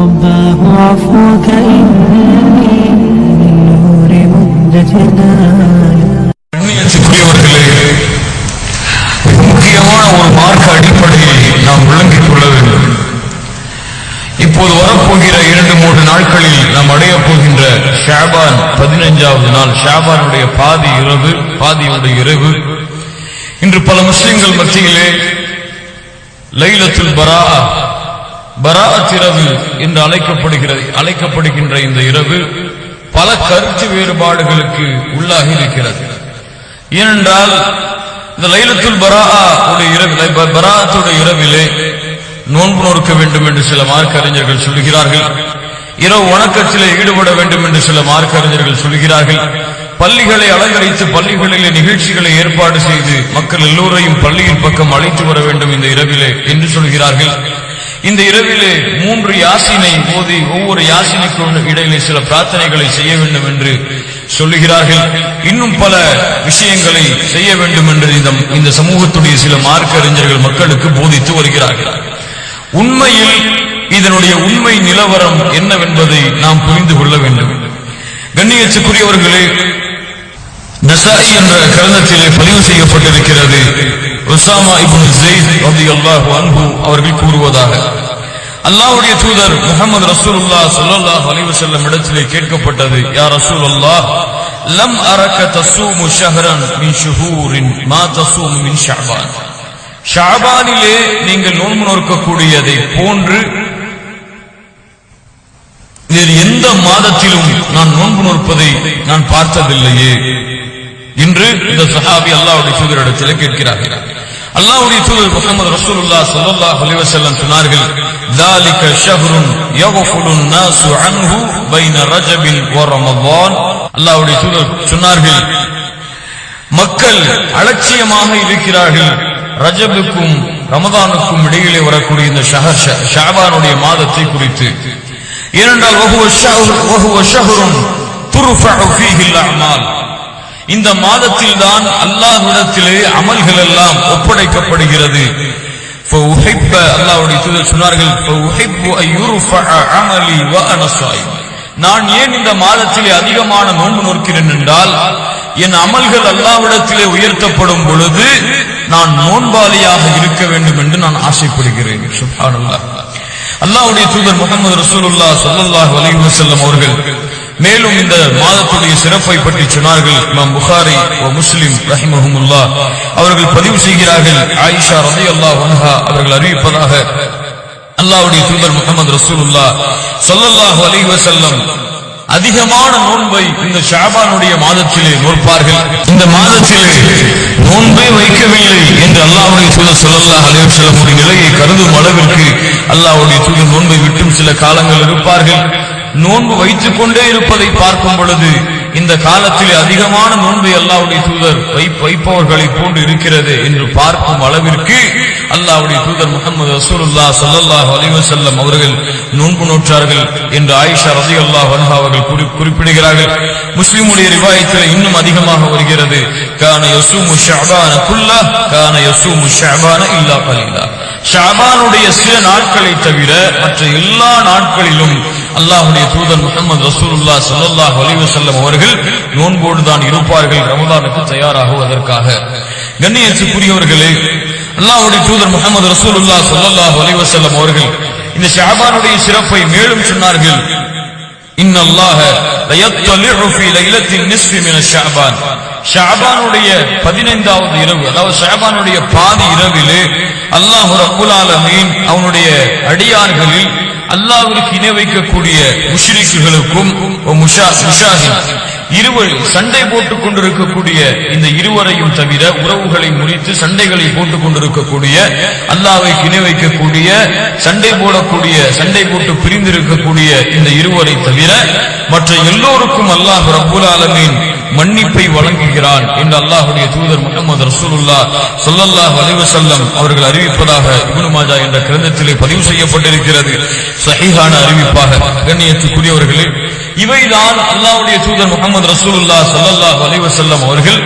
رباه عفوك إني من نور مدتنا. முக்கியமான ஒரு மார்க்க அடிப்படையை நாம் விளங்கிக் கொள்ள வேண்டும். இப்போது வரப்போகிற 2-3 நாட்களில் நாம் அடைய போகின்ற ஷாபான் 15வது நாள், ஷாபானுடைய பாதியுடைய இரவு. இன்று பல முஸ்லிம்கள் மத்தியிலே லைலத்துல் பராஅத் இரவு என்று அழைக்கப்படுகின்ற இந்த இரவு பல கருத்து வேறுபாடுகளுக்கு உள்ளாகி இருக்கிறது. ஏனென்றால் இந்த லைலத்துல் பராஅத்துடைய இரவிலே நோன்பு நோக்க வேண்டும் என்று சில மார்க்க அறிஞர்கள் சொல்கிறார்கள். இரவு வணக்கத்திலே ஈடுபட வேண்டும் என்று சில மார்க்க அறிஞர்கள் சொல்கிறார்கள். பள்ளிகளை அலங்கரித்து பள்ளிகளிலே நிகழ்ச்சிகளை ஏற்பாடு செய்து மக்கள் எல்லோரையும் பள்ளியின் பக்கம் அழைத்து வர வேண்டும் இந்த இரவிலே என்று சொல்கிறார்கள். இந்த இரவிலே 3 யாசினை ஓதி ஒவ்வொரு யாசினைக்கும் இடையிலே சில பிரார்த்தனைகளை செய்ய வேண்டும் என்று சொல்லுகிறார்கள். இன்னும் பல விஷயங்களை செய்ய வேண்டும் என்று இந்த சமூகத்துடைய சில மார்க்க அறிஞர்கள் மக்களுக்கு போதித்து வருகிறார்கள். உண்மையில் இதனுடைய உண்மை நிலவரம் என்னவென்பதை நாம் புரிந்து கொள்ள வேண்டும். கண்ணியத்துக்குரியவர்களே, நசாஇ என்ற கிரந்தத்திலே பதிவு செய்யப்பட்டிருக்கிறது. உஸாமா இப்னு ஸைத் ரலியல்லாஹு அன்ஹு அவர்கள் கூறுவதாக, அல்லாஹ்வுடைய தூதர் முஹம்மது ரசூலுல்லாஹ் ஸல்லல்லாஹு அலைஹி வஸல்லம் இடத்திலே கேட்கப்பட்டது, யா ரசூலல்லாஹ், லம் அரக தஸூமு ஷஹரன் மின் ஷுஹூரின் மா தஸூமு மின் ஷஅபான். ஷஅபானிலே நீங்கள் நோன்பு நோக்கக்கூடியதை போன்று வேறு எந்த மாதத்திலும் நான் நோன்பு நோற்பதை நான் பார்த்ததில்லையே என்று இந்த சஹாபி அல்லாஹ்வுடைய தூதரிடத்திலே கேட்கிறார்கள். அல்லாஹ்வுடைய தூதர் முஹம்மது ரசூலுல்லாஹ் ஸல்லல்லாஹு அலைஹி வஸல்லம் சொன்னார்கள், ذلك شهر يغفل الناس عنه بين رجب ورمضان. அல்லாஹ்வுடைய தூதர் சொன்னார்கள், மக்கள் அலட்சியமாக இருக்கிறார்கள் ரஜபுக்கும் ரமதானுக்கும் இடையிலே வரக்கூடிய இந்த ஷஅபானுடைய மாதத்தை குறித்து. ஏனென்றால் وهو شهر ترفع فيه الأعمال. இந்த மாதத்தில் தான் அல்லாஹ்விடத்திலே அமல்கள் எல்லாம் ஒப்படைக்கப்படுகிறது. அல்லாஹ்வுடைய தூதர் சொன்னார்கள், நான் ஏன் இந்த மாதத்திலே அதிகமான நோன்பு நோக்கிறேன் என்றால், என் அமல்கள் அல்லாஹ்விடத்திலே உயர்த்தப்படும் பொழுது நான் நோன்பாளியாக இருக்க வேண்டும் என்று நான் ஆசைப்படுகிறேன். சுப்ஹானல்லாஹ். அல்லாஹ்வுடைய தூதர் முஹம்மது ரசூலுல்லாஹ் ஸல்லல்லாஹு அலைஹி வஸல்லம் அவர்கள் மேலும் இந்த மாதத்துடைய சிறப்பை பற்றி சொன்னார்கள். இமாம் புகாரி முஸ்லிம் ரஹிமஹுமுல்லாஹ் அவர்கள் பதிவு செய்கிறார்கள். ஆயிஷா ரலியல்லாஹு அன்ஹா அவர்கள் அறிவிப்பதாக, அல்லாஹ்வுடைய தூதர் முஹம்மது ரசூலுல்லாஹ் ஸல்லல்லாஹு அலைஹி வஸல்லம் அதிகமான நோன்பை இந்த ஷஅபானுடைய மாதத்திலே நோற்பார்கள். இந்த மாதத்திலே நோன்பை வைக்கவில்லை என்று அல்லாஹ்வுடைய தூதர் ஸல்லல்லாஹு அலைஹி வஸல்லம் நிலையை கருதும் அளவிற்கு அல்லாஹ்வுடைய தூதர் நோன்பை விட்டும் சில காலங்கள் இருப்பார்கள். நோன்பு வைத்துக் கொண்டே இருப்பதை பார்க்கும் பொழுது இந்த காலத்திலே அதிகமான நோன்பை அல்லாஹ்வுடைய தூதர் வைப்பவர்களை போன்று இருக்கிறது என்று பார்க்கும் அளவிற்கு அல்லாஹ்வுடைய தூதர் முஹம்மது ரசூலுல்லாஹ் ஸல்லல்லாஹு அலைஹி வஸல்லம் அவர்கள் நோன்பு நோற்றார்கள் என்று ஆயிஷா ரலியல்லாஹு அன்ஹா அவர்கள் குறிப்பிடுகிறார்கள். முஸ்லிமுடைய ரிவாயத்திலே இன்னும் அதிகமாக வருகிறது, கான யஸூமு ஷஅபான குல்லஹ் கான யஸூமு ஷஅபான இல்லா கலீலா. ஷஅபானுடைய சில நாட்களை தவிர மற்ற எல்லா நாட்களிலும் அல்லாஹ்வுடைய தூதர் முஹம்மது ரசூலுல்லாஹ் ஸல்லல்லாஹு அலைஹி வஸல்லம் அவர்கள் நோன்போடு தான் இருப்பார்கள், ரமதானுக்கு தயாராகுவதற்காக. கண்ணியத்துக்குரியவர்களே, அல்லாஹ்வுடைய தூதர் முஹம்மது ரசூலுல்லாஹ் ஸல்லல்லாஹு அலைஹி வஸல்லம் அவர்கள் இந்த ஷஅபானுடைய சிறப்பை மேலும் சொன்னார்கள். இன்னல்லாஹ லயத்தலிஉ ஃபீ லைலத்தின் நிஸ்ஃபி மின ஷஅபான். ஷஅபானுடைய 15வது இரவு, அதாவது ஷஅபானுடைய பாதி இரவிலே அல்லாஹ் ரப்புல் ஆலமீன் அவனுடைய அடியார்களில் அல்லாஹ்விற்கு இணை வைக்கக்கூடிய முஷ்ரிக்குகளுக்கும் சண்டை போட்டுக் கொண்டிருக்கக்கூடிய இந்த இருவரையும் தவிர, உறவுகளை முறித்து சண்டைகளை போட்டுக் கொண்டிருக்கக்கூடிய, அல்லாஹ்வை இணை வைக்கக்கூடிய, சண்டை போட்டு பிரிந்திருக்கக்கூடிய இந்த இருவரை தவிர மற்ற எல்லோருக்கும் அல்லாஹ் ரப்புல் ஆலமீன் மன்னிப்பை வழங்குகிறான் என்று அல்லாஹ்வுடைய தூதர் முஹம்மது ரசூலுல்லாஹ் ஸல்லல்லாஹு அலைஹி வஸல்லம் அவர்கள் அறிவிப்பதாக இப்னு மாஜா என்ற கிரந்தத்திலே பதிவு செய்யப்பட்டிருக்கிறது, சஹீஹான அறிவிப்பாக. கண்ணியத்துக்குரியவர்களே, இவைதான் அல்லாஹ்வுடைய தூதர் முஹம்மது ரசூலுல்லாஹ் ஸல்லல்லாஹு அலைஹி வஸல்லம் அவர்கள்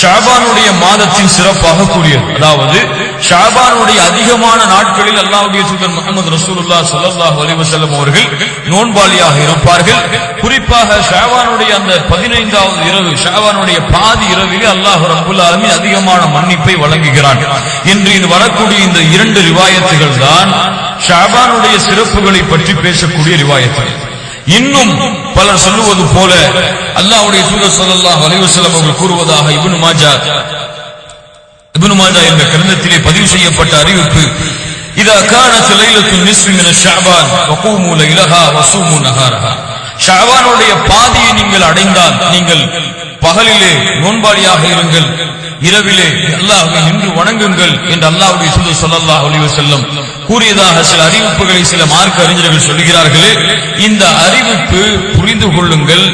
ஷாபானுடைய மாதத்தின் சிறப்பாக கூறியது. அதாவது ஷாபானுடைய அதிகமான நாட்களில் அல்லாஹ்வுடைய தூதர் முஹம்மது ரசூலுல்லாஹ் ஸல்லல்லாஹு அலைஹி வஸல்லம் அவர்கள் நோன்பாளியாக இருப்பார்கள். குறிப்பாக ஷாபானுடைய அந்த 15வது இரவு, ஷாபானுடைய பாதி இரவிலே அல்லாஹ் ரப்பல் ஆலமீன் அதிகமான மன்னிப்பை வழங்குகிறான் என்று இது வரக்கூடிய இந்த 2 ரிவாயத்துகள் தான் ஷாபானுடைய சிறப்புகளை பற்றி பேசக்கூடிய ரிவாயத்துகள். இன்னும் பலர் சொல்லுவது போல அல்லாஹ்வுடைய தூதர் ஸல்லல்லாஹு அலைஹி வஸல்லம் அவர்கள் கூறுவதாக இப்னு மாஜா என்ற கிரந்தத்திலே பதிவு செய்யப்பட்ட அறிவிப்பு, இதா கானத் லைலத்துன் நிஸ்ஃபி மின ஷஅபான் வகூமு லைலஹா வஸூமு நஹாரஹா. ஷஅபானுடைய பாதியை நீங்கள் அடைந்தால் நீங்கள் பகலிலே நோன்பாளியாக இருங்கள், இரவிலே அல்லாஹ்வை நின்று வணங்குங்கள் என்று அல்லாஹ்வுடைய தூதர் ஸல்லல்லாஹு அலைஹி வஸல்லம் கூறியதாக சில அறிவிப்புகளை சில மார்க்க அறிஞர்கள் சொல்கிறார்களே. இந்த அறிவிப்பு புரிந்து கொள்ளுங்கள்,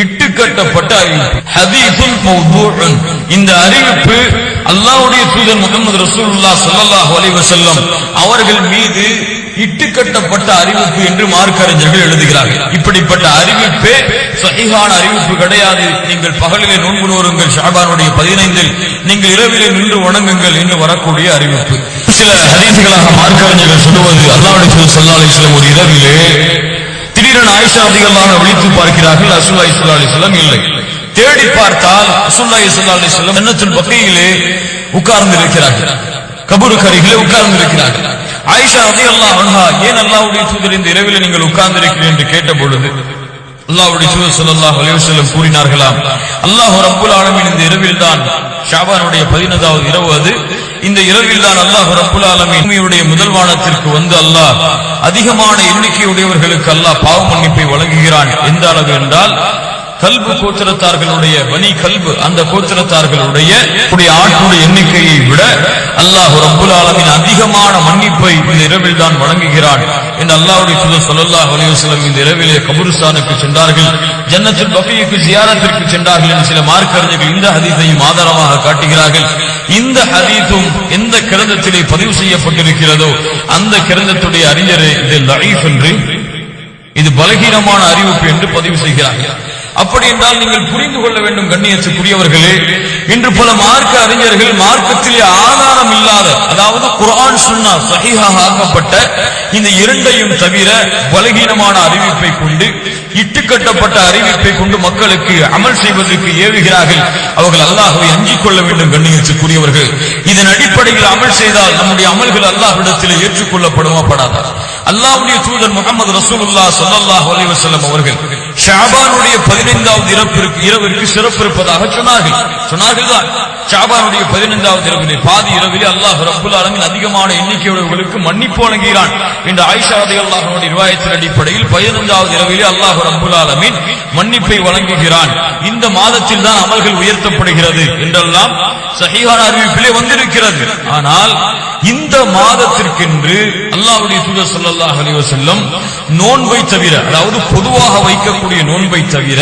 இட்டுக்கட்டப்பட்ட அறிவிப்பு, ஹதீஸுன் மௌதூஉன். இந்த அறிவிப்பு அல்லாஹ்வுடைய தூதர் முஹம்மது ரசூலுல்லாஹ் ஸல்லல்லாஹு அலைஹி வஸல்லம் அவர்கள் மீது இட்டுக்கட்டப்பட்ட அறிவிப்பு என்று மார்க்க அறிஞர்கள் எழுதுகிறார்கள். இப்படிப்பட்ட அறிவிப்பே சஹீஹான அறிவிப்பு கிடையாது. நீங்கள் பகலிலே நோன்பு நோருங்கள், ஷஅபானுடைய 15இல் நீங்கள் இரவிலே நின்று வணங்குங்கள் என்று வரக்கூடிய அறிவிப்பு. சில ஹதீஸ்களாக மார்க்க அறிஞர்கள் சொல்லுவது, அல்லாஹ்வுடைய தூதர் ஸல்லல்லாஹு அலைஹி வஸல்லம் ஒரு இரவிலே திடீரென ஆயிஷா ரலியல்லாஹு அன்ஹா விழித்து பார்க்கிறார்கள், ரசூலுல்லாஹி ஸல்லல்லாஹு அலைஹி வஸல்லம் இல்லை. தேடி பார்த்தால் ரசூலுல்லாஹி ஸல்லல்லாஹு அலைஹி வஸல்லம் ஜன்னத்துல் பக்கீயிலே உட்கார்ந்து இருக்கிறார்கள், கபருக்கு அருகிலே உட்கார்ந்து இருக்கிறார்கள். ஆயிஷா ரலியல்லாஹு அன்ஹா, ஏன் அல்லாஹ்வுடைய தூதர் இந்த இரவிலே நீங்கள் உட்கார்ந்து இருக்கிறீர்கள் என்று கேட்ட பொழுது அல்லாஹ்வுடைய தூதர் ஸல்லல்லாஹு அலைஹி வஸல்லம் கூறினார்களாம், அல்லாஹ் ரப்பல் ஆலமீன் இந்த இரவில் தான், ஷஅபானுடைய 15வது இரவு அது, இந்த இரவில் தான் அல்லாஹ் ரப்பல் ஆலமீன் பூமியுடைய முதல் வானத்திற்கு வந்து அல்லாஹ் அதிகமான எண்ணிக்கையுடையவர்களுக்கு அல்லாஹ் பாவ மன்னிப்பை வழங்குகிறான். எந்த அளவு என்றால், கல்பு கோத்திரத்தார்களுடைய பனி கல்பு, அந்த கோத்திரத்தார்களுடைய ஆட்டுடைய எண்ணிக்கையை விட அல்லாஹ் ரப்பல் ஆலமீன் அதிகமான மன்னிப்பை இந்த இரவில் தான் வழங்குகிறான் என்று அல்லாஹ்வுடைய தூதர் ஸல்லல்லாஹு அலைஹி வஸல்லம் இந்த இரவிலே கபருஸ்தானுக்கு சென்றார்கள், ஜன்னத்துல் பகீக்கு ஜியாரத்திற்கு சென்றார்கள் என்று சில மார்க்க அறிஞர்கள் இந்த ஹதீஸையும் ஆதாரமாக காட்டுகிறார்கள். இந்த ஹதீஸும் எந்த கிரந்தத்திலே பதிவு செய்யப்பட்டிருக்கிறதோ அந்த கிரந்தத்துடைய அறிஞரே இது லஈஃப் என்று, இது பலகீனமான அறிவிப்பு என்று பதிவு செய்கிறார்கள். அப்படி என்றால் நீங்கள் புரிந்து கொள்ள வேண்டும் கண்ணியத்துக்குரியவர்களே, இன்று பல மார்க்க அறிஞர்கள் மார்க்கத்திலே ஆதாரம் இல்லாத, அதாவது குர்ஆன் சுன்னா சஹீஹாக ஆக்கப்பட்ட இந்த இரண்டையும் தவிர பலகீனமான அறிவிப்பை கொண்டு, இட்டுக்கட்டப்பட்ட அறிவிப்பை கொண்டு மக்களுக்கு அமல் செய்வதற்கு ஏவுகிறார்கள். அவர்கள் அல்லாஹ்வை அஞ்சிக் கொள்ள வேண்டும் கண்ணியத்துக்குரியவர்கள். இதன் அடிப்படையில் அமல் செய்தால் நம்முடைய அமல்கள் அல்லாஹ்விடத்திலே ஏற்றுக்கொள்ளப்படுமா படாதா? அல்லாஹ்வுடைய தூதர் முஹம்மது ரசூலுல்லாஹ் ஸல்லல்லாஹு அலைஹி வஸல்லம் அவர்கள் ஷஅபானுடைய 15வது இரவிற்கு சிறப்பு இருப்பதாக சொன்னார்கள் தான். ஷஅபானுடைய 15வது இரவிலே பாதி இரவிலே அல்லாஹ் ரப்பல் ஆலமீன் அதிகமான எண்ணிக்கையுள்ளவர்களுக்கு மன்னிப்பு வழங்குகிறான் என்று ஆயிஷா ரலியல்லாஹு அன்ஹா ரிவாயத்தின் அடிப்படையில் 15வது இரவிலே அல்லாஹ் ரப்பல் ஆலமீன் மன்னிப்பை வழங்குகிறான். இந்த மாதத்தில் தான் அமல்கள் உயர்த்தப்படுகிறது என்றெல்லாம் சஹீஹான அறிவிப்பிலே வந்திருக்கிறது. ஆனால் இந்த மாதத்திற்கென்று அல்லாஹ்வுடைய தூதர் ஸல்லல்லாஹு அலைஹி வஸல்லம் நோன்பை தவிர, அதாவது பொதுவாக வைக்கக்கூடிய நோன்பை தவிர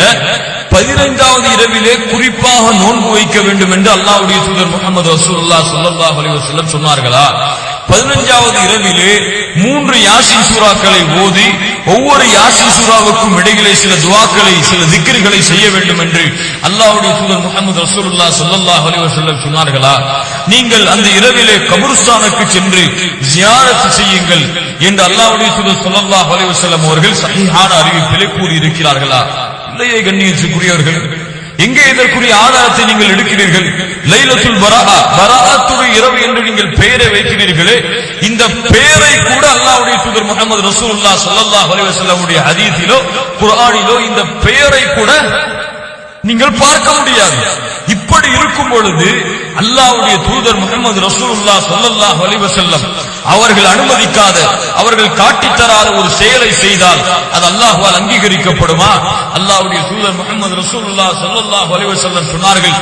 15வது இரவிலே குறிப்பாக நோன்பு வைக்க வேண்டும் என்று அல்லாஹ்வுடைய தூதர் முஹம்மது ரசூலுல்லாஹ் ஸல்லல்லாஹு அலைஹி வஸல்லம் சொன்னார்களா? 15வது இரவிலே 3 யாசீன் சூறாக்களை ஓதி ஒவ்வொரு யாசீன் சூறாவுக்கும் இடையிலே சில துஆக்களை, சில திக்ர்களை செய்ய வேண்டும் என்று அல்லாஹ்வுடைய தூதர் முஹம்மது ரசூலுல்லாஹ் ஸல்லல்லாஹு அலைஹி வஸல்லம் சொன்னார்களா? நீங்கள் அந்த இரவிலே கபருஸ்தானுக்கு சென்று ஜியாரத் செய்யுங்கள் என்று அல்லாஹ்வுடைய தூதர் ஸல்லல்லாஹு அலைஹி வஸல்லம் அவர்கள் சஹீஹான அறிவிப்பிலே கூறியிருக்கிறார்களா? இல்லையே கண்ணியத்துக்குரியவர்கள். எங்கே இதற்குரிய ஆதாரத்தை நீங்கள் எடுக்கிறீர்கள்? லைலத்துல் பராஅ, பராஅத்துடைய இரவு என்று நீங்கள் பெயரை வைக்கிறீர்களே, இந்த பெயரை கூட அல்லாஹ்வுடைய தூதர் முஹம்மது ரசூலுல்லாஹ் ஸல்லல்லாஹு அலைஹி வஸல்லம் உடைய ஹதீஸிலோ குர்ஆனிலோ இந்த பெயரை கூட நீங்கள் பார்க்க முடியாது. இப்படி இருக்கும் பொழுது அல்லாஹ்வுடைய தூதர் முஹம்மது ரசூலுல்லாஹ் ஸல்லல்லாஹு அலைஹி வஸல்லம் அவர்கள் அனுமதிக்காத, அவர்கள் காட்டித் தராத ஒரு செயலை செய்தால் அது அல்லாஹ்வால் அங்கீகரிக்கப்படுமா? அல்லாஹ்வுடைய தூதர் முஹம்மது ரசூலுல்லாஹ் ஸல்லல்லாஹு அலைஹி வஸல்லம் சொன்னார்கள்,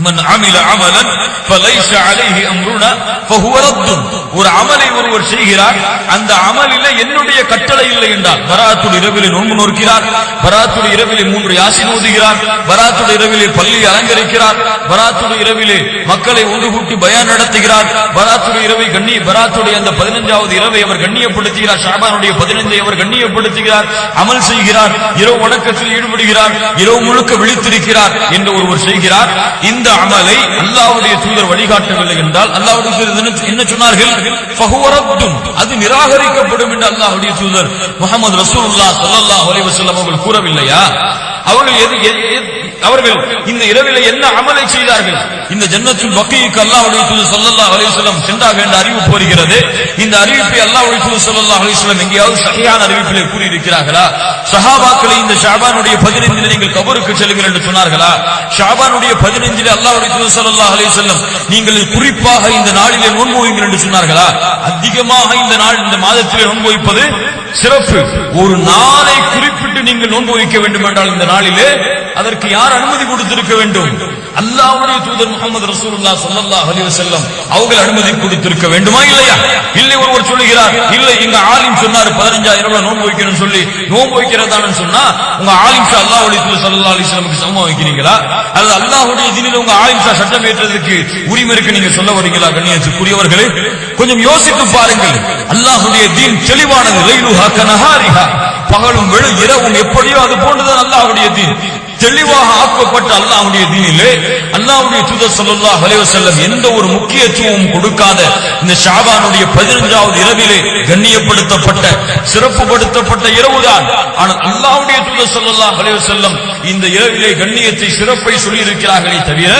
மன் அமில அமலன் ஃபலைஸ அலைஹி அம்ருனா ஃபஹுவ ரத்துன். ஒரு அமலை ஒருவர் செய்கிறார், அந்த அமலிலே என்னுடைய கட்டளை இல்லை என்றால், பராத்துடைய இரவிலே நோன்பு நோக்கிறார், பராத்துடைய இரவிலே 3 யாசீன் ஓதுகிறார், பராத்துடைய இரவிலே பள்ளி அலங்கரிக்கிறார், பராத்துடைய இரவிலே மக்களை ஒன்று கூட்டி பயான் நடத்துகிறார், பராத்துடைய இரவை பராத்துடைய அந்த 15வது இரவை அவர் கண்ணியப்படுத்துகிறார், ஷஅபானுடைய 15ஐ அவர் கண்ணியப்படுத்துகிறார், அமல் செய்கிறார், இரவு வணக்கத்தில் ஈடுபடுகிறார், இரவு முழுக்க விழித்திருக்கிறார் என்று ஒருவர் செய்கிறார். இந்த எந்த அமலை அல்லாஹ்வுடைய தூதர் வழிகாட்டவில்லை என்றால் அல்லாஹ்வுடைய தூதர் என்ன சொன்னார்கள்? ஃபஹுவ ரத்துன், அது நிராகரிக்கப்படும் என்று அல்லாஹ்வுடைய தூதர் முஹம்மது ரசூலுல்லாஹ் ஸல்லல்லாஹு அலைஹி வஸல்லம் அவர்கள் கூறவில்லையா? அவர்கள் இந்த இரவிலே என்ன அமலை செய்தார்கள்? இந்த ஜன்னத்துல் பக்கீக்கு அல்லாஹ்வுடைய தூதர் ஸல்லல்லாஹு அலைஹி வஸல்லம் சென்றார்கள் என்ற அறிவிப்பு வருகிறது. இந்த அறிவிப்பை அல்லாஹ்வுடைய தூதர் ஸல்லல்லாஹு அலைஹி வஸல்லம் எங்கேயாவது சஹீஹான அறிவிப்பிலே கூறியிருக்கிறார்களா? சஹாபாக்களை இந்த ஷாபானுடைய 15 நீங்கள் கபருக்கு செல்லுங்கள் என்று சொன்னார்களா? ஷாபானுடைய 15 அல்லாஹ்வுடைய தூதர் ஸல்லல்லாஹு அலைஹி வஸல்லம் நீங்கள் குறிப்பாக இந்த நாளிலே நோன்பு வையுங்கள் என்று சொன்னார்களா? அதிகமாக இந்த மாதத்திலே நோன்பு வைப்பது சிறப்பு. ஒரு நாளை குறிப்பிட்டு நீங்கள் நோன்பு வைக்க வேண்டும் என்றால் இந்த நாளிலே அதற்கு யார் அனுமதி கொடுத்திருக்க வேண்டும்? அல்லாஹ்வுடைய தூதர் முஹம்மது ரசூலுல்லாஹ் ஸல்லல்லாஹு அலைஹி வஸல்லம் அவர்கள் அனுமதி கொடுத்திருக்க வேண்டுமா இல்லையா? இல்லை ஒருவர் சொல்லுகிறார், இல்லை எங்க ஆலிம் சொன்னார் 15 இரவுல நோன்பு வைக்கணும்னு சொல்லி நோன்பு வைக்கிறதான்னு சொன்னா உங்க ஆலிம் ஷா அல்லாஹ்வுடைய தூதர் ஸல்லல்லாஹு அலைஹி வஸல்லமுக்கு சமமா வைக்கிறீங்களா? அல்லது அல்லாஹ்வுடைய தீனில் உங்க ஆலிம் ஷா சட்டம் ஏற்றதுக்கு உரிமை இருக்கு நீங்க சொல்ல வரீங்களா? கண்ணியத்துக்குரியவர்களே, கொஞ்சம் யோசித்து பாருங்கள். அல்லாஹ்வுடைய தீன் தெளிவானது. லைலுஹா கனஹாரிஹா, பகலும் இரவும் எப்படியோ அது போன்றுதான் அல்லாஹ்வுடைய தீன். தெளிவாக ஆக்கப்பட்ட அல்லாஹ்வுடைய தீனிலே அல்லாஹ்வுடைய தூதர் ஸல்லல்லாஹு அலைஹி வஸல்லம் எந்த ஒரு முக்கியத்துவமும் கொடுக்காத இந்த ஷாபானுடைய 15வது இரவிலே கண்ணியப்படுத்தப்பட்ட சிறப்புப்படுத்தப்பட்ட இரவுதான். ஆனால் அல்லாஹ்வுடைய தூதர் ஸல்லல்லாஹு அலைஹி வஸல்லம் இந்த இரவிலே கண்ணியத்தை சிறப்பை சொல்லி இருக்கிறார்களே தவிர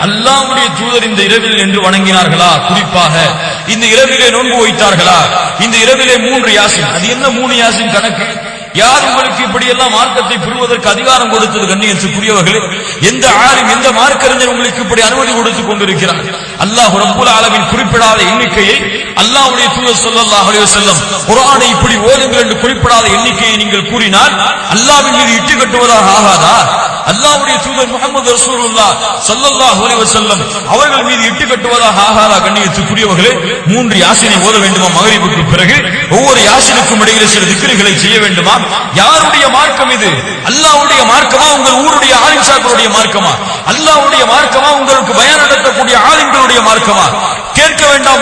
அல்லாஹ்வுடைய தூதர் இந்த இரவில் என்று வணங்கினார்களா? குறிப்பாக இந்த இரவிலே நோன்பு வைத்தார்களா? இந்த இரவிலே 3 யாசின், அது என்ன 3 யாசின் கணக்கு? யார் உங்களுக்கு இப்படி எல்லாம் மார்க்கத்தை புரிவதற்கு அதிகாரம் கொடுத்தது? கண்ணியத்துக்குரியவர்களே, எந்த ஆலிம் எந்த மார்க்கறிஞர் உங்களுக்கு இப்படி அனுமதி கொடுத்துக் கொண்டிருக்கிறார்? அல்லாஹ் ரப்பல் ஆலமீன் குறிப்பிடாத எண்ணிக்கையை அல்லாஹ்வுடைய தூதர் ஸல்லல்லாஹு அலைஹி வஸல்லம் குர்ஆனை இப்படி ஓதுங்கள் என்று குறிப்பிடாத எண்ணிக்கையை நீங்கள் கூறினால் அல்லாஹ்வின் மீது இட்டு கட்டுவதாக ஆகாதா? அல்லாஹ்வுடைய தூதர் முஹம்மது ரசூலுல்லாஹ் ஸல்லல்லாஹு அலைஹி வஸல்லம் அவர்கள் மீது இட்டு கட்டுவதாக ஆகாதா? கண்ணியத்துக்குரியவர்களே, 3 யாசினை ஓத வேண்டுமா? மக்ரிபுக்கு பிறகு ஒவ்வொரு யாசினுக்கும் இடையிலே சில திக்ருகளை செய்ய வேண்டுமா? யாருடைய மார்க்கம் இது? அல்லாஹ்வுடைய மார்க்கமா? உங்கள் ஊருடைய ஆலிம் ஷாக்களுடைய மார்க்கமா? அல்லாஹ்வுடைய மார்க்கமா? உங்களுக்கு பயான் நடத்தக்கூடிய ஆலிம்களுடைய மார்க்கமா? கேட்க வேண்டாம்.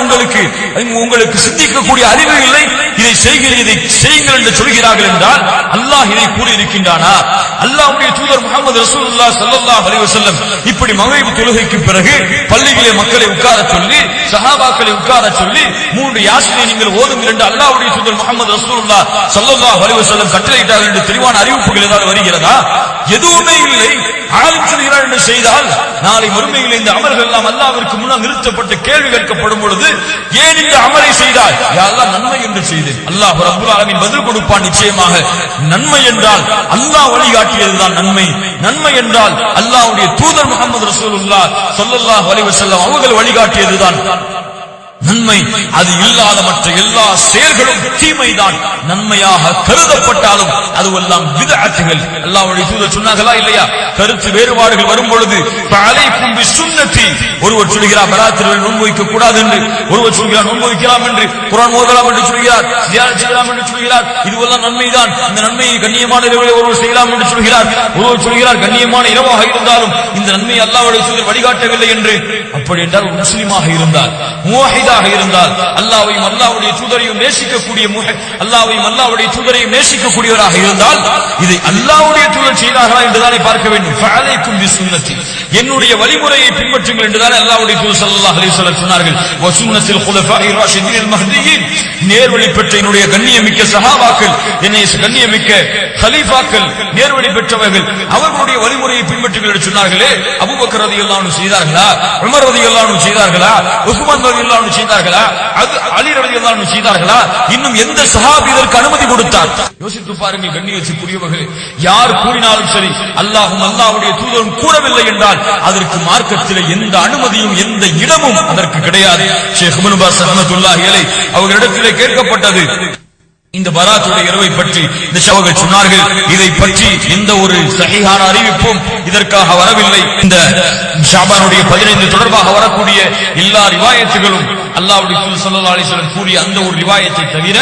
உங்களுக்கு சிந்திக்கக்கூடிய அறிவு இல்லை. இதை செய்யுங்கள் என்று சொல்கிறார்கள் என்றால் அல்லாஹ் இதை கூறியிருக்கின்றானா? அல்லாஹ்வுடைய தூதர் முஹம்மது ரசூலுல்லாஹ் ஸல்லல்லாஹு அலைஹி வஸல்லம் இப்படி மக்ரிப் தொழுகைக்கு பிறகு பள்ளியிலே மக்களை உட்கார சொல்லி சஹாபாக்களை உட்கார சொல்லி 3 யாசினை நீங்கள் ஓதுங்கள் என்று அல்லாஹ்வுடைய தூதர் முஹம்மது ரசூலுல்லாஹ் ஸல்லல்லாஹு அலைஹி வஸல்லம் கட்டளையிட்டார்கள் என்று தெளிவான அறிவிப்புகள் ஏதாவது வருகிறதா? எதுவுமே இல்லை. ஆலிம் சொல்கிறார் என்று செய்தால் நாளை மறுமையில் இந்த அமல்கள் எல்லாம் அல்லாஹ்விற்கு முன்னால் நிறுத்தப்பட்டு கேள்வி கேட்கப்படும் பொழுது ஏன் இந்த அமலை செய்தாய்? யா அல்லாஹ் நன்மை என்று செய்தேன். அல்லாஹ் ரப்பல் ஆலமீன் பதில் கொடுப்பான். நிச்சயமாக நன்மை என்றால் அல்லாஹ் வழிகாட்டியதுதான் நன்மை. நன்மை என்றால் அல்லாஹ்வுடைய தூதர் முஹம்மது ரசூலுல்லாஹ் ஸல்லல்லாஹு அலைஹி வஸல்லம் அவர்கள் வழிகாட்டியதுதான் நன்மை. அது இல்லாத மற்ற எல்லா செயல்களும் தீமைதான். நன்மையாக கருதப்பட்டாலும் அதுவெல்லாம் பித்அத்துகள். அல்லாஹ்வுடைய தூதர் சொன்னார்களா இல்லையா? கருத்து வேறுபாடுகள் வரும் பொழுது ஃபஅலைக்கும் பிசுன்னதி, ஒருவர் சொல்கிறார் பராத்திரில் நோன்பு வைக்க கூடாது என்று, ஒருவர் சொல்கிறார் நோன்பு வைக்கலாம் என்று, குர்ஆன் ஓதலாம் என்று சொல்கிறார், தியானம் செய்யலாம் என்று சொல்கிறார். இதுவெல்லாம் நன்மைதான். இந்த நன்மையை கண்ணியமான இரவிலே ஒருவர் செய்யலாம் என்று சொல்கிறார். ஒருவர் சொல்கிறார் கண்ணியமான இரவாக இருந்தாலும் இந்த நன்மையை அல்லாஹ்வுடைய தூதர் வழிகாட்டவில்லை என்று. அப்படி என்றால் ஒரு முஸ்லிமாக இருந்தால், முவஹிதாக இருந்தால், அல்லாஹ்வையும் அல்லாஹ்வுடைய தூதரையும் நேசிக்கக்கூடிய அல்லாஹ்வையும் அல்லாஹ்வுடைய தூதரையும் நேசிக்கக்கூடியவராக இருந்தால் இதை அல்லாஹ்வுடைய தூதர் செய்தார்களா என்றுதானே பார்க்க வேண்டும். ஃபஅலைக்கும் பிசுன்னதி, என்னுடைய வழிமுறையை பின்பற்றுங்கள் என்றுதானே அல்லாஹ்வுடைய தூதர் ஸல்லல்லாஹு அலைஹி வஸல்லம் சொன்னார்கள். வ சுன்னத்தில் குலஃபாஇ ராஷிதீன் அல் மஹ்தியீன், நேர்வழி பெற்ற என்னுடைய கண்ணியமிக்க சஹாபாக்கள், என்னை கண்ணியமிக்க கலீஃபாக்கள், நேர்வழி பெற்றவர்கள், அவர்களுடைய வழிமுறையை பின்பற்றுங்கள் என்று சொன்னார்களே. அபூபக்கர் ரலியல்லாஹு அன்ஹு செய்தார்களா? உமர் ரலியல்லாஹு அன்ஹு செய்தார்களா? உஸ்மான் ரலியல்லாஹு அன்ஹு செய்தார்களா? அலி ரலியல்லாஹு அன்ஹு செய்தார்களா? இன்னும் எந்த சஹாபி இதற்கு அனுமதி கொடுத்தார்? யோசித்து பாருங்கள் கண்ணியத்துக்குரியவர்களே. யார் கூறினாலும் சரி அல்லாஹ்வும் அல்லாஹ்வுடைய தூதரும் கூறவில்லை என்றால் அதற்கு மார்க்கத்திலே எந்த அனுமதியும் எந்த இடமும் அதற்கு கிடையாது. ஷேக் இப்னு பாஸ் ரஹ்மத்துல்லாஹி அலைஹி அவர்களிடத்திலே கேட்கப்பட்டது இந்த பராத்துடைய இரவை பற்றி. இந்த ஷவர்கள் சொன்னார்கள் இதை பற்றி எந்த ஒரு சஹீஹான அறிவிப்பும் இதற்காக வரவில்லை. இந்த ஷாபானுடைய 15 தொடர்பாக வரக்கூடிய எல்லா ரிவாயத்துகளும் அல்லாஹ்வுடைய தூதர் ஸல்லல்லாஹு அலைஹி வஸல்லம் கூறிய அந்த ஒரு ரிவாயத்தை தவிர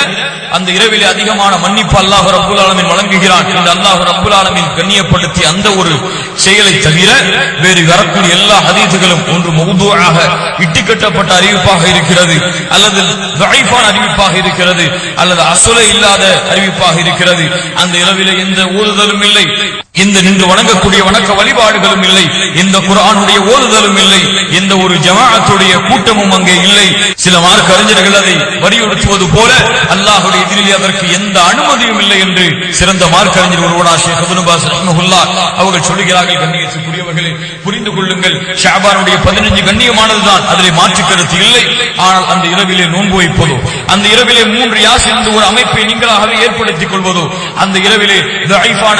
அந்த இரவிலே அதிகமான மன்னிப்பு அல்லாஹ் ரப்பல் ஆலமீன் வழங்குகிறான் என்று அல்லாஹ் ரப்பல் ஆலமீன் கண்ணியப்படுத்திய அந்த ஒரு செயலை தவிர வேறு வரக்கூடிய எல்லா ஹதீஸுகளும் ஒன்று மௌதூஆக இட்டுக்கட்டப்பட்ட அறிவிப்பாக இருக்கிறது, அல்லது தஈஃபான அறிவிப்பாக இருக்கிறது, அல்லது அஸ்ஸலே இல்லாத அறிவிப்பாக இருக்கிறது. அந்த இரவிலே எந்த ஊறுதலும் இல்லை. இந்த நின்று வணங்கக்கூடிய வணக்க வழிபாடுகளும் இல்லை, எந்த குர்ஆனுடைய ஓதுதலும் இல்லை, எந்த ஒரு ஜமாஅத்துடைய கூட்டமும் அங்கே இல்லை. சில மார்க்க அறிஞர்கள் அதை வலியுறுத்துவது போல அல்லாஹ்வுடைய எதிரிலே அதற்கு எந்த அனுமதியும் இல்லை என்று சிறந்த மார்க்க அறிஞர் ஒருவனா ஷேக் இப்னு பாஸ் ரஹ்மத்துல்லாஹ் அவர்கள் சொல்கிறார்கள். கண்ணியத்துக்குரியவர்களே, புரிந்து கொள்ளுங்கள், ஷஅபானுடைய 15 கண்ணியமானதுதான், அதிலே மாற்று கருத்து இல்லை. ஆனால் அந்த இரவிலே நோன்பு வைப்பதோ, அந்த இரவிலே 3 யாசின் என்ற ஒரு அமைப்பை நீங்களாகவே ஏற்படுத்திக் கொள்வதோ, அந்த இரவிலே ضعيفான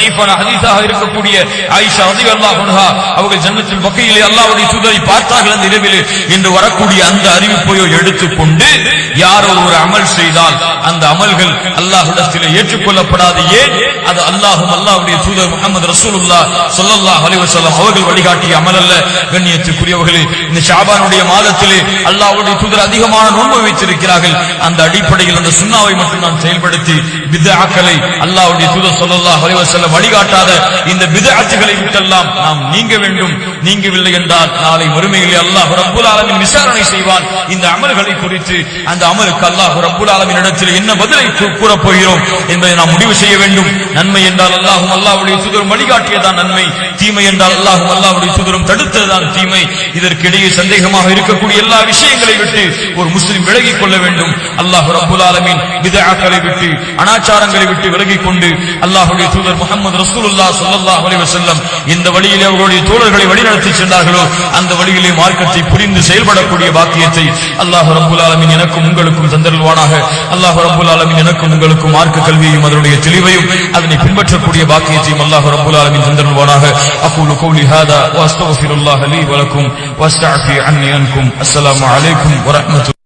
ஹதீஸாக இருக்கக்கூடிய ஆயிஷா ரலியல்லாஹு அன்ஹா அவர்கள் ஜன்னத்துல் பக்கீயிலே அல்லாஹ்வுடைய தூதரை பார்த்தார்கள் அந்த இரவிலே என்று வரக்கூடிய அந்த அறிவிப்பையோ எடுத்துக்கொண்டு யாரோ ஒரு அமல் செய்தால் அந்த அமல்கள் அல்லாஹ்விடத்திலே ஏற்றுக்கொள்ளப்படாது. ஏன்? அது அல்லாஹ்வும் அல்லாஹ்வுடைய தூதர் முஹம்மது ரசூலுல்லாஹ் ஸல்லல்லாஹு அலைஹி வஸல்லம் அவர்கள் வழிகாட்டிய அமல் அல்ல. கண்ணியத்துக்குரியவர்களே, இந்த ஷஅபானுடைய மாதத்திலே அல்லாஹ்வுடைய தூதர் அதிகமான நோன்பு வைத்திருக்கிறார்கள். அந்த அடிப்படையில் அந்த சுன்னாவை மட்டும் நாம் செயல்படுத்தி பித்ஆக்களை அல்லாஹ்வுடைய தூதர் ஸல்லல்லாஹு அலைஹி வஸல்லம் வழிகாட்டாத இந்த பித்ஆத்துகளை விட்டெல்லாம் நாம் நீங்க வேண்டும். நீங்கவில்லை என்றால் நாளை மறுமையிலே அல்லாஹ் ரப்பல் ஆலமீன் விசாரணை செய்வான் இந்த அமல்களை குறித்து. அந்த அமலுக்கு அல்லாஹ் ரப்பல் ஆலமீன் இடத்தில் என்ன பதிலை கூறப் போகிறோம் என்பதை நாம் முடிவு செய்ய வேண்டும். நன்மை என்றால் அல்லாஹ்வும் அல்லாஹ்வுடைய தூதரும் வழிகாட்டியதான் நன்மை, தீமை என்றால் அல்லாஹ்வும் அல்லாஹ்வுடைய தூதரும் தடுத்ததுதான் தீமை. இதற்கிடையே சந்தேகமாக இருக்கக்கூடிய எல்லா விஷயங்களை விட்டு ஒரு முஸ்லிம் விலகிக் கொள்ள வேண்டும். அல்லாஹ் ரப்பல் ஆலமீன் பித்ஆக்களை விட்டு அனாச்சாரங்களை விட்டு விலகிக் கொண்டு அல்லாஹ்வுடைய தூதர் முஹம்மது ரசூலுல்லாஹ் ஸல்லல்லாஹு அலைஹி வஸல்லம் இந்த வழியிலே அவர்களுடைய தோழர்களை வழிநடத்தி சென்றார்களோ அந்த வழியிலே மார்க்கத்தை புரிந்து செயல்படக்கூடிய பாக்கியத்தை அல்லாஹ் ரப்பல் ஆலமீன் எனக்கும் உங்களுக்கும் தந்தருள்வானாக. அல்லாஹ் ரப்பல் ஆலமீன் எனக்கும் உங்களுக்கும் மார்க்க கல்வியையும் அதனுடைய தெளிவையும் அதனை பின்பற்றக்கூடிய பாக்கியத்தையும் அல்லாஹ் ரப்பல் ஆலமீன் தந்தருள்வானாக. அகூலு கௌலி ஹாதா வ அஸ்தக்ஃபிருல்லாஹ லீ வ லக்கும் வ அஸ்தக்ஃபி அன்னி அன்கும். அஸ்ஸலாமு அலைக்கும் வ ரஹ்மத்துல்லாஹி